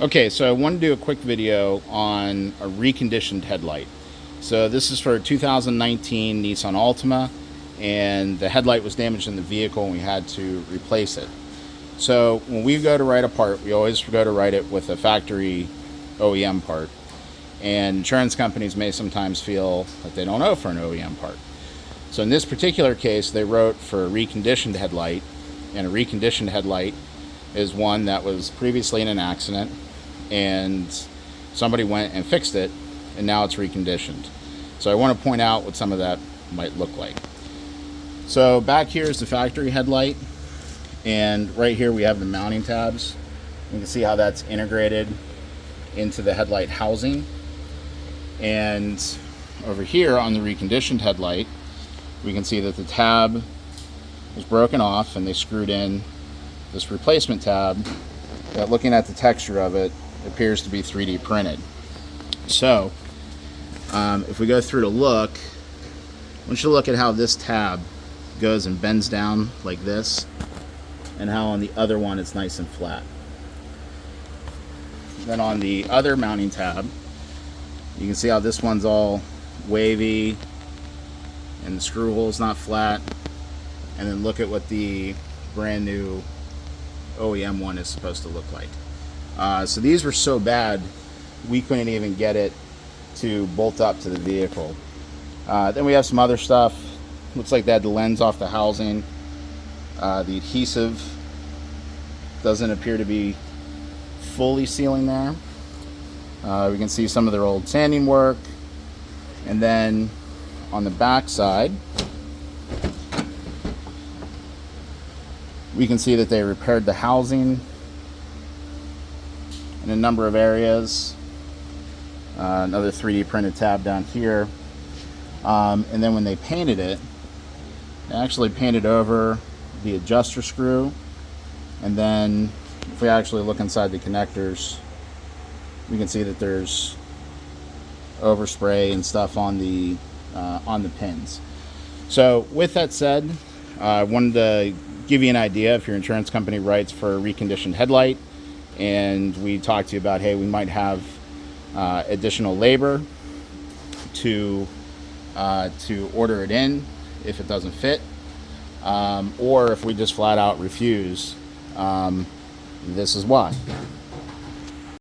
Okay, so I want to do a quick video on a reconditioned headlight. So this is for a 2019 Nissan Altima, and the headlight was damaged in the vehicle and we had to replace it. So when we go to write a part, we always go to write it with a factory OEM part. And insurance companies may sometimes feel that they don't owe for an OEM part. So in this particular case, they wrote for a reconditioned headlight, and a reconditioned headlight is one that was previously in an accident and somebody went and fixed it, and now it's reconditioned. So I want to point out what some of that might look like. So back here is the factory headlight, and right here we have the mounting tabs. You can see how that's integrated into the headlight housing. And over here on the reconditioned headlight, we can see that the tab was broken off and they screwed in this replacement tab that, looking at the texture of it, appears to be 3D printed. So if we go through to look, I want you to look at how this tab goes and bends down like this, and how on the other one it's nice and flat. Then on the other mounting tab, you can see how this one's all wavy and the screw hole's not flat. And then look at what the brand new OEM one is supposed to look like. So these were so bad we couldn't even get it to bolt up to the vehicle. Then we have some other stuff. Looks like they had the lens off the housing. The adhesive doesn't appear to be fully sealing there. We can see some of their old sanding work. And then on the back side, we can see that they repaired the housing in a number of areas. Another 3D printed tab down here. And then when they painted it, they actually painted over the adjuster screw. And then if we actually look inside the connectors, we can see that there's overspray and stuff on the pins. So with that said, I wanted to give you an idea. If your insurance company writes for a reconditioned headlight and we talk to you about, hey, we might have additional labor to order it in if it doesn't fit, or if we just flat out refuse, this is why.